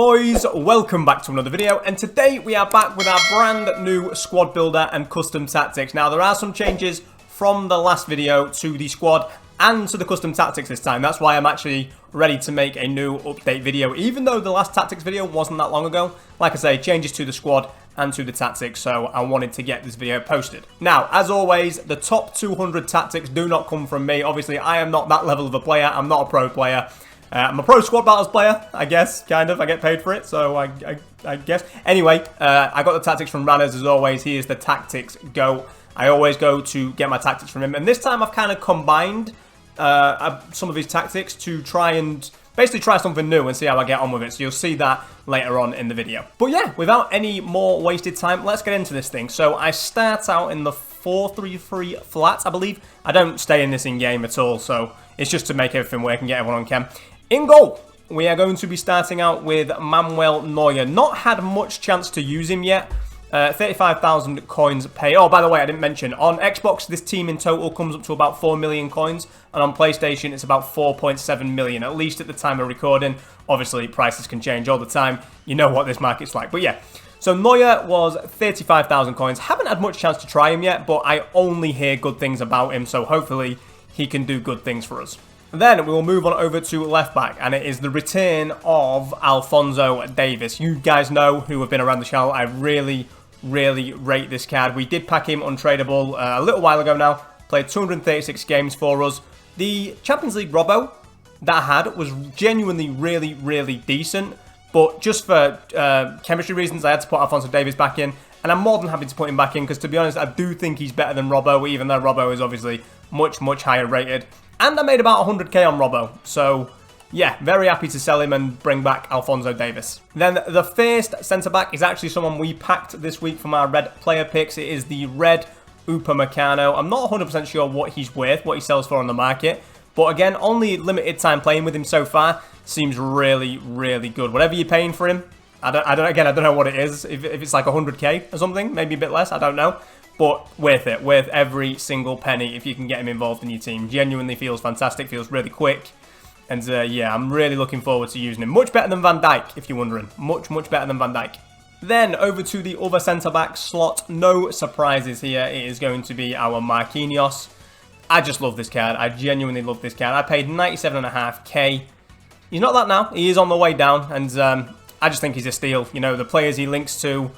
Boys, welcome back to another video, and today we are back with our brand new squad builder and custom tactics. Now, there are some changes from the last video to the squad and to the custom tactics this time. That's why I'm actually ready to make a new update video, even though the last tactics video wasn't that long ago. Like I say, changes to the squad and to the tactics, so I wanted to get this video posted. Now, as always, the top 200 tactics do not come from me. Obviously, I am not that level of a player. I'm not a pro player. I'm a pro squad battles player, I guess, kind of. I get paid for it, so I guess. Anyway, I got the tactics from Rannerz as always. He is the tactics GOAT. I always go to get my tactics from him. And this time I've kind of combined some of his tactics to try and basically try something new and see how I get on with it. So you'll see that later on in the video. But yeah, without any more wasted time, let's get into this thing. So I start out in the 4-3-3 flat, I believe. I don't stay in this in-game at all, so it's just to make everything work and get everyone on cam. In goal, we are going to be starting out with Manuel Neuer. Not had much chance to use him yet. 35,000 coins paid. Oh, by the way, I didn't mention, on Xbox, this team in total comes up to about 4 million coins. And on PlayStation, it's about 4.7 million, at least at the time of recording. Obviously, prices can change all the time. You know what this market's like. But yeah, so Neuer was 35,000 coins. Haven't had much chance to try him yet, but I only hear good things about him. So hopefully, he can do good things for us. Then we will move on over to left back, and it is the return of Alphonso Davies. You guys know, who have been around the channel, I really rate this card. We did pack him untradeable a little while ago now. Played 236 games for us. The Champions League Robbo that I had was genuinely really decent, but just for chemistry reasons, I had to put Alphonso Davies back in, and I'm more than happy to put him back in because, to be honest, I do think he's better than Robbo, even though Robbo is obviously much higher rated. And I made about 100k on Robbo, so yeah, very happy to sell him and bring back Alphonso Davies. Then the first centre-back is actually someone we packed this week from our red player picks. It is the red Upamecano. I'm not 100% sure what he's worth, what he sells for on the market. But again, only limited time playing with him so far. Seems really good. Whatever you're paying for him, I don't know what it is. If it's like 100k or something, maybe a bit less, I don't know. But worth it, worth every single penny if you can get him involved in your team. Genuinely feels fantastic, feels really quick. And yeah, I'm really looking forward to using him. Much better than Van Dijk, if you're wondering. Much better than Van Dijk. Then over to the other centre-back slot. No surprises here. It is going to be our Marquinhos. I just love this card. I genuinely love this card. I paid 97.5k. He's not that now. He is on the way down. And I just think he's a steal. You know, the players he links to,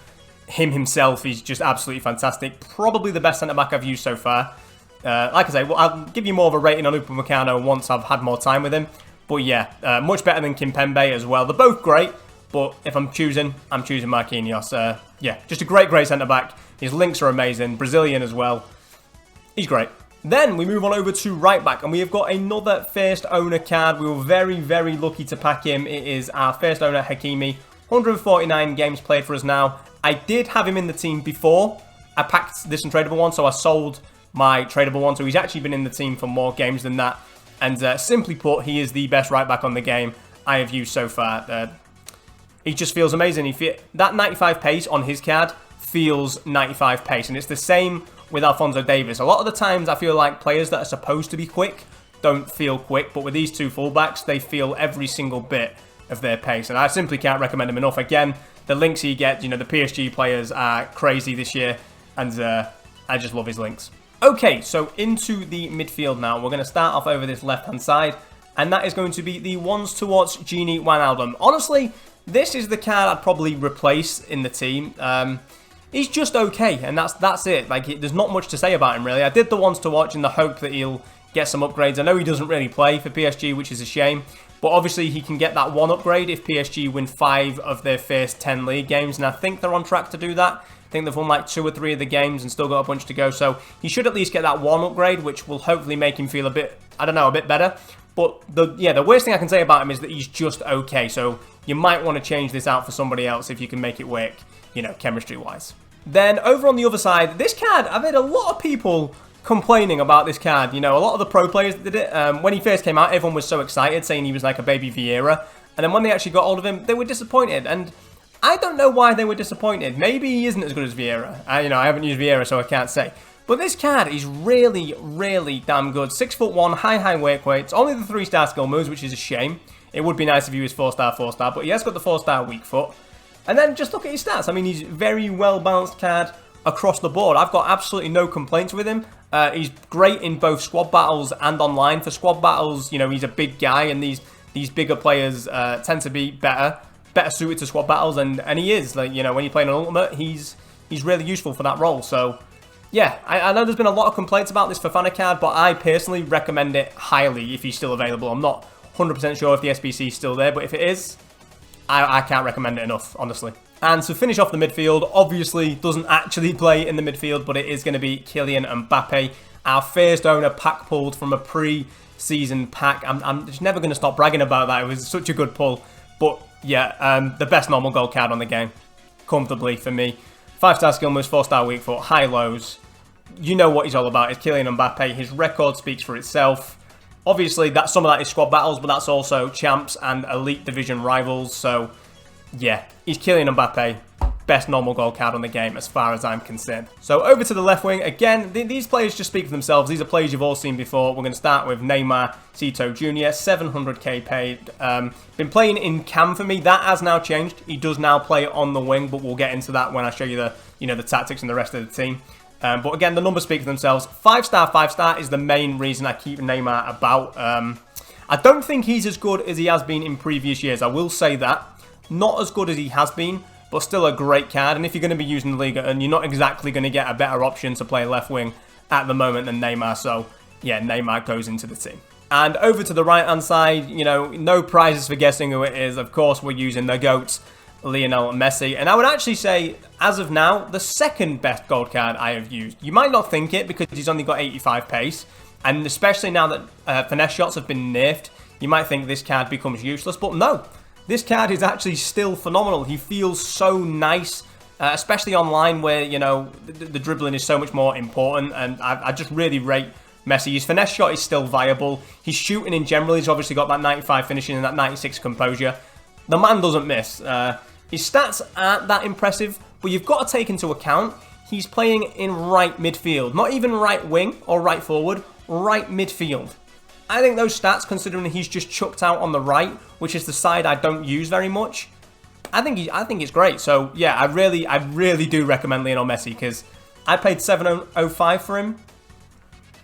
him himself, he's just absolutely fantastic. Probably the best centre-back I've used so far. Like I say, well, I'll give you more of a rating on Upamecano once I've had more time with him. But yeah, much better than Kimpembe as well. They're both great, but if I'm choosing Marquinhos. Yeah, just a great centre-back. His links are amazing. Brazilian as well. He's great. Then we move on over to right-back, and we have got another first owner card. We were very lucky to pack him. It is our first owner, Hakimi. 149 games played for us now. I did have him in the team before I packed this untradeable one, so I sold my tradable one. So he's actually been in the team for more games than that. And simply put, he is the best right back on the game I have used so far. He just feels amazing. That 95 pace on his card feels 95 pace. And it's the same with Alphonso Davies. A lot of the times I feel like players that are supposed to be quick don't feel quick. But with these two fullbacks, they feel every single bit of their pace. And I simply can't recommend him enough. Again, the links he gets, you know, the PSG players are crazy this year. And I just love his links. Okay, so into the midfield now. We're going to start off over this left-hand side. And that is going to be the ones to watch Gini Wijnaldum. Honestly, this is the card I'd probably replace in the team. He's just okay, and that's it. Like, there's not much to say about him, really. I did the ones to watch in the hope that he'll get some upgrades. I know he doesn't really play for PSG, which is a shame. But obviously, he can get that one upgrade if PSG win 5 of their first 10 league games. And I think they're on track to do that. I think they've won like 2 or 3 of the games and still got a bunch to go. So he should at least get that one upgrade, which will hopefully make him feel a bit, I don't know, a bit better. But the worst thing I can say about him is that he's just okay. So you might want to change this out for somebody else if you can make it work, you know, chemistry-wise. Then over on the other side, this card, I've heard a lot of people complaining about this card. You know, a lot of the pro players that did it, when he first came out, everyone was so excited, saying he was like a baby Vieira. And then when they actually got hold of him, they were disappointed. And I don't know why they were disappointed. Maybe he isn't as good as Vieira. You know, I haven't used Vieira, so I can't say. But this card is really damn good. 6'1", high work weight. It's only the 3-star skill moves, which is a shame. It would be nice if he was 4-star, 4-star, but he has got the 4-star weak foot. And then just look at his stats. I mean, he's a very well-balanced card across the board. I've got absolutely no complaints with him. He's great in both squad battles and online. For squad battles, you know, he's a big guy, and these bigger players tend to be better suited to squad battles, and he is. Like, you know, when you're playing an ultimate, he's really useful for that role. So, yeah, I know there's been a lot of complaints about this Fofana card, but I personally recommend it highly if he's still available. I'm not 100% sure if the SBC is still there, but if it is, I can't recommend it enough, honestly. And to finish off the midfield, obviously doesn't actually play in the midfield, but it is going to be Kylian Mbappe, our first owner pack pulled from a pre-season pack. I'm just never going to stop bragging about that. It was such a good pull. But yeah, the best normal gold card on the game, comfortably for me. 5-star skill moves, 4-star weak foot, high lows. You know what he's all about. It's Kylian Mbappe. His record speaks for itself. Obviously, some of that is squad battles, but that's also champs and elite division rivals. So, yeah, he's Kylian Mbappe. Best normal gold card on the game as far as I'm concerned. So, over to the left wing. Again, these players just speak for themselves. These are players you've all seen before. We're going to start with Neymar Cito Jr., 700k paid. Been playing in cam for me. That has now changed. He does now play on the wing, but we'll get into that when I show you the tactics and the rest of the team. But again, the numbers speak for themselves. 5-star, 5-star is the main reason I keep Neymar about. I don't think he's as good as he has been in previous years. I will say that. Not as good as he has been, but still a great card. And if you're going to be using the Liga, and you're not exactly going to get a better option to play left wing at the moment than Neymar. So, yeah, Neymar goes into the team. And over to the right-hand side, you know, no prizes for guessing who it is. Of course, we're using the GOAT, Lionel Messi. And I would actually say, as of now, the second best gold card I have used. You might not think it because he's only got 85 pace. And especially now that finesse shots have been nerfed, you might think this card becomes useless. But no, this card is actually still phenomenal. He feels so nice, especially online where, you know, the dribbling is so much more important. And I just really rate Messi. His finesse shot is still viable. His shooting in general, he's obviously got that 95 finishing and that 96 composure. The man doesn't miss. His stats aren't that impressive, but you've got to take into account he's playing in right midfield. Not even right wing or right forward, right midfield. I think those stats, considering he's just chucked out on the right, which is the side I don't use very much, I think it's great. So yeah, I really do recommend Lionel Messi because I paid 705 for him.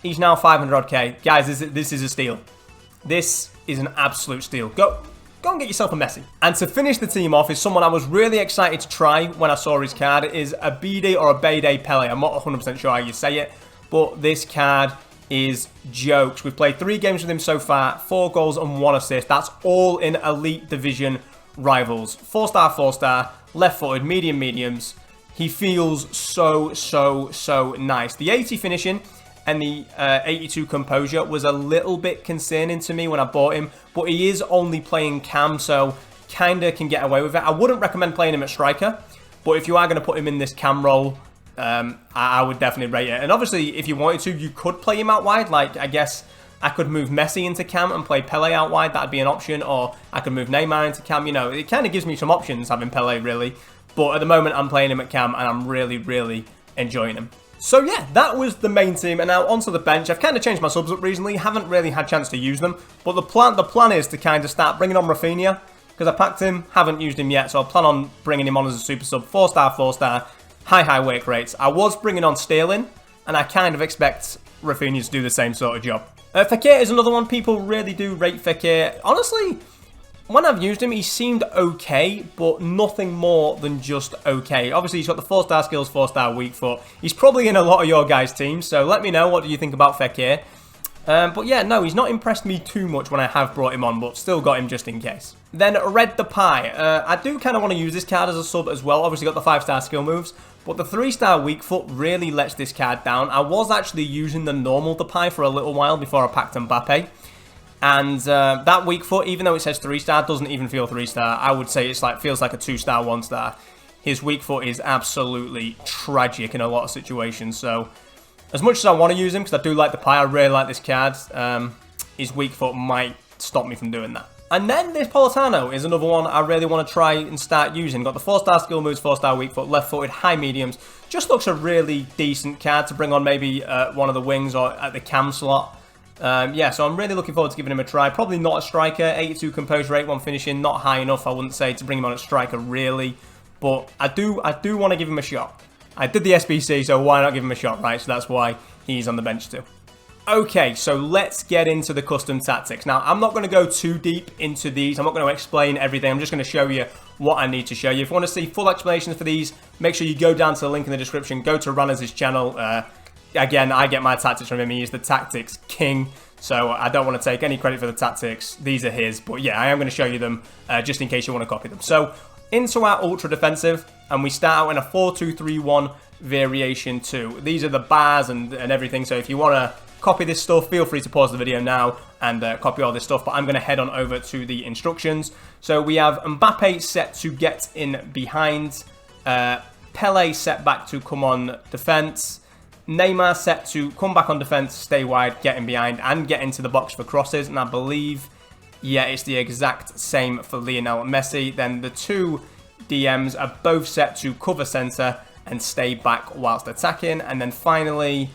He's now 500k. Guys, this is a steal. This is an absolute steal. Go and get yourself a Messi. And to finish the team off is someone I was really excited to try when I saw his card. It is a Bede or a Bede Pele. I'm not 100% sure how you say it, but this card is jokes. We've played 3 games with him so far, 4 goals and 1 assist. That's all in elite division rivals. 4-star, 4-star, left-footed, mediums. He feels so nice. The 80 finishing and the 82 composure was a little bit concerning to me when I bought him, but he is only playing cam, so kinda can get away with it. I wouldn't recommend playing him at striker, but if you are going to put him in this cam role, I would definitely rate it. And obviously, if you wanted to, you could play him out wide. Like, I guess I could move Messi into cam and play Pele out wide. That'd be an option. Or I could move Neymar into cam. You know, it kind of gives me some options having Pele, really. But at the moment, I'm playing him at cam, and I'm really enjoying him. So yeah, that was the main team, and now onto the bench. I've kind of changed my subs up recently, haven't really had a chance to use them, but the plan is to kind of start bringing on Rafinha, because I packed him, haven't used him yet, so I plan on bringing him on as a super sub, 4-star, 4-star, high wake rates. I was bringing on Sterling, and I kind of expect Rafinha to do the same sort of job. Fekir is another one. People really do rate Fekir. Honestly, when I've used him, he seemed okay, but nothing more than just okay. Obviously, he's got the 4-star skills, 4-star weak foot. He's probably in a lot of your guys' teams, so let me know what do you think about Fekir. But yeah, no, he's not impressed me too much when I have brought him on, but still got him just in case. Then Red the Pie. I do kind of want to use this card as a sub as well. Obviously, got the 5-star skill moves, but the 3-star weak foot really lets this card down. I was actually using the normal the Pie for a little while before I packed Mbappe. And that weak foot, even though it says 3-star, doesn't even feel 3-star. I would say it's feels like a 2-star, 1-star. His weak foot is absolutely tragic in a lot of situations. So, as much as I want to use him, because I do like the Pie, I really like this card, his weak foot might stop me from doing that. And then this Politano is another one I really want to try and start using. Got the 4-star skill moves, 4-star weak foot, left-footed, high mediums. Just looks a really decent card to bring on maybe one of the wings or at the cam slot. Yeah, so I'm really looking forward to giving him a try. Probably not a striker. 82 composure rate, 1 finishing, not high enough, I wouldn't say, to bring him on at striker, really. But I do want to give him a shot. I did the SBC, so why not give him a shot, right? So that's why he's on the bench too. Okay, so let's get into the custom tactics. Now, I'm not going to go too deep into these. I'm not going to explain everything. I'm just going to show you what I need to show you. If you want to see full explanations for these, make sure you go down to the link in the description. Go to Rannerz's channel. Again, I get my tactics from him. He is the tactics king. So I don't want to take any credit for the tactics. These are his. But yeah, I am going to show you them just in case you want to copy them. So into our ultra defensive, and we start out in a 4-2-3-1 variation 2. These are the bars and everything. So if you want to copy this stuff, feel free to pause the video now and copy all this stuff, but I'm going to head on over to the instructions. So we have Mbappe set to get in behind, Pele set back to come on defense, Neymar set to come back on defense, stay wide, get in behind and get into the box for crosses. And I believe, yeah, it's the exact same for Lionel Messi. Then the two DMs are both set to cover center and stay back whilst attacking. And then finally,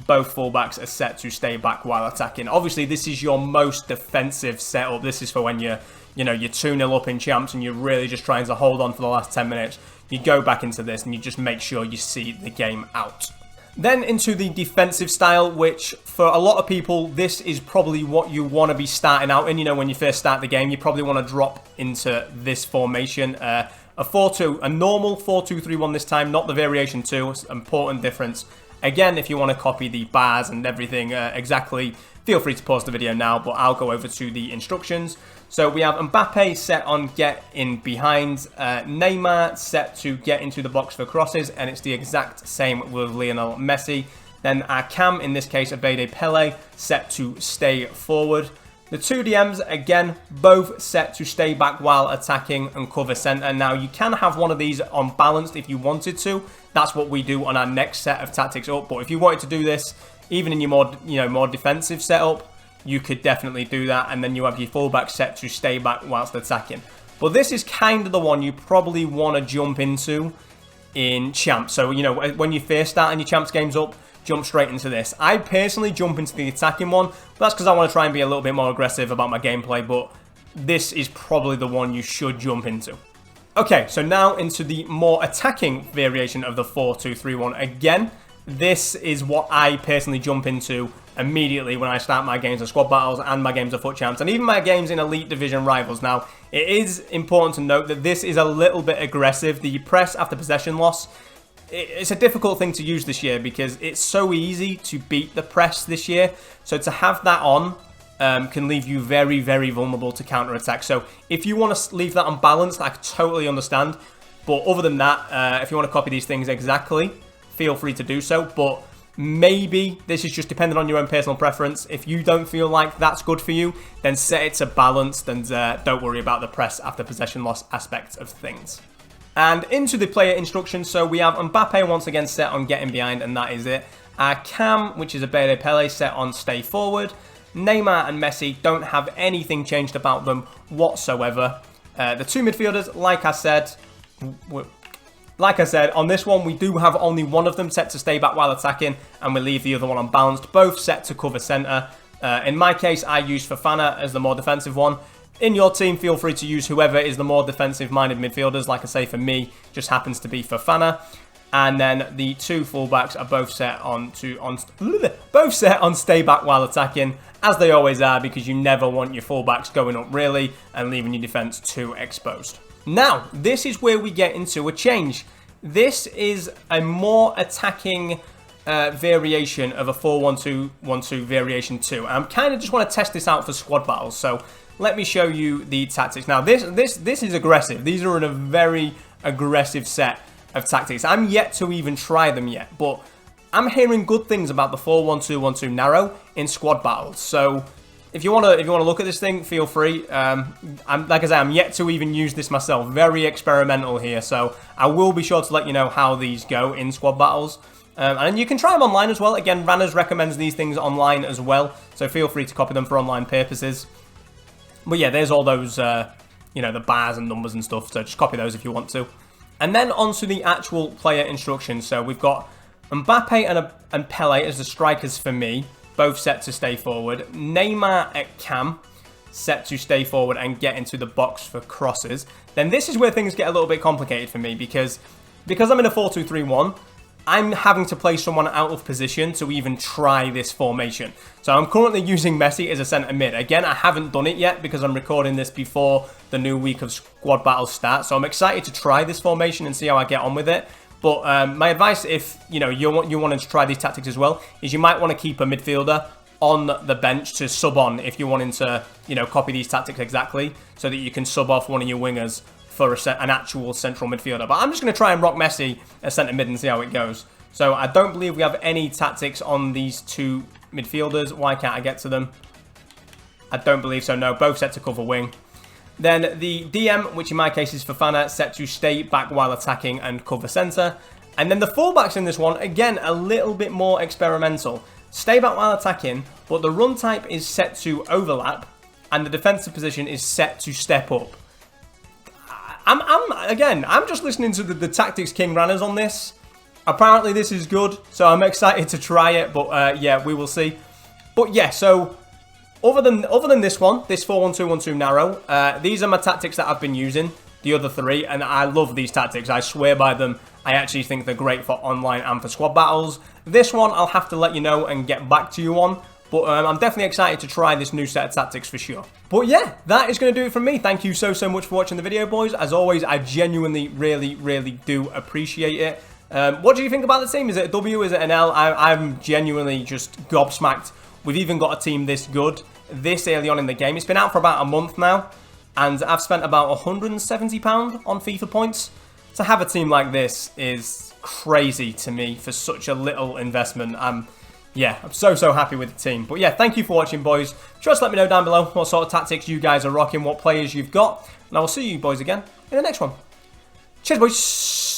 both fullbacks are set to stay back while attacking. Obviously, this is your most defensive setup. This is for when you're 2-0 up in champs and you're really just trying to hold on for the last 10 minutes. You go back into this and you just make sure you see the game out. Then into the defensive style, which for a lot of people, this is probably what you want to be starting out in. You know, when you first start the game, you probably want to drop into this formation. A normal 4-2-3-1 this time, not the variation 2. It's an important difference. Again, if you want to copy the bars and everything exactly, feel free to pause the video now, but I'll go over to the instructions. So we have Mbappe set on get in behind, Neymar set to get into the box for crosses, and it's the exact same with Lionel Messi. Then our cam, in this case, Abede Pele, set to stay forward. The two DMs, again, both set to stay back while attacking and cover center. Now, you can have one of these unbalanced if you wanted to. That's what we do on our next set of tactics up. But if you wanted to do this, even in your more defensive setup, you could definitely do that. And then you have your fullback set to stay back whilst attacking. But this is kind of the one you probably want to jump into in champs. So, when you first start and your champs games up, jump straight into this. I personally jump into the attacking one, but that's because I want to try and be a little bit more aggressive about my gameplay, but this is probably the one you should jump into. Okay, so now into the more attacking variation of the 4-2-3-1. Again, this is what I personally jump into immediately when I start my games of squad battles and my games of foot champs, and even my games in elite division rivals. Now, it is important to note that this is a little bit aggressive. The press after possession loss, it's a difficult thing to use this year because it's so easy to beat the press this year. So to have that on can leave you very, very vulnerable to counter-attack. So if you want to leave that unbalanced, I totally understand. But other than that, if you want to copy these things exactly, feel free to do so. But maybe this is just dependent on your own personal preference. If you don't feel like that's good for you, then set it to balanced and don't worry about the press after possession loss aspect of things. And into the player instructions, so we have Mbappe once again set on getting behind, and that is it. Our cam, which is Abede Pele, set on stay forward. Neymar and Messi don't have anything changed about them whatsoever. The two midfielders, like I said, on this one, we do have only one of them set to stay back while attacking, and we leave the other one unbalanced, both set to cover centre. In my case, I use Fofana as the more defensive one. In your team, feel free to use whoever is the more defensive-minded midfielders. Like I say, for me, just happens to be Fofana. And then the two fullbacks are both set on stay back while attacking, as they always are, because you never want your fullbacks going up really and leaving your defense too exposed. Now, this is where we get into a change. This is a more attacking variation of a 4-1-2-1-2 variation 2. And I kind of just want to test this out for squad battles. So let me show you the tactics. Now, this is aggressive. These are in a very aggressive set of tactics. I'm yet to even try them yet, but I'm hearing good things about the 4-1-2-1-2 narrow in squad battles. So if you want to look at this thing, feel free. Like I say, I'm yet to even use this myself. Very experimental here, so I will be sure to let you know how these go in squad battles. And you can try them online as well. Again, Rannerz recommends these things online as well, so feel free to copy them for online purposes. But yeah, there's all those, the bars and numbers and stuff, so just copy those if you want to. And then onto the actual player instructions. So we've got Mbappe and Pele as the strikers for me, both set to stay forward. Neymar at cam, set to stay forward and get into the box for crosses. Then this is where things get a little bit complicated for me because I'm in a 4-2-3-1, I'm having to play someone out of position to even try this formation. So I'm currently using Messi as a centre mid. Again, I haven't done it yet because I'm recording this before the new week of squad battles start. So I'm excited to try this formation and see how I get on with it. But my advice, if you wanted to try these tactics as well, is you might want to keep a midfielder on the bench to sub on if you're wanting to copy these tactics exactly, so that you can sub off one of your wingers for an actual central midfielder. But I'm just going to try and rock Messi as centre mid and see how it goes. So I don't believe we have any tactics on these two midfielders. Why can't I get to them? I don't believe so, no. Both set to cover wing. Then the DM, which in my case is Fofana, set to stay back while attacking and cover centre. And then the fullbacks in this one, again, a little bit more experimental. Stay back while attacking, but the run type is set to overlap, and the defensive position is set to step up. I'm just listening to the Tactics King Rannerz on this. Apparently this is good, so I'm excited to try it, but yeah, we will see. But yeah, so other than this one, this 4-1-2-1-2 narrow, these are my tactics that I've been using, the other three, and I love these tactics. I swear by them. I actually think they're great for online and for squad battles. This one I'll have to let you know and get back to you on. But I'm definitely excited to try this new set of tactics for sure. But yeah, that is going to do it from me. Thank you so much for watching the video, boys. As always, I genuinely, really do appreciate it. What do you think about the team? Is it a W? Is it an L? I'm genuinely just gobsmacked. We've even got a team this good, this early on in the game. It's been out for about a month now, and I've spent about £170 on FIFA points. To have a team like this is crazy to me for such a little investment. Yeah, I'm so happy with the team. But yeah, thank you for watching, boys. Just let me know down below what sort of tactics you guys are rocking, what players you've got. And I will see you boys again in the next one. Cheers, boys.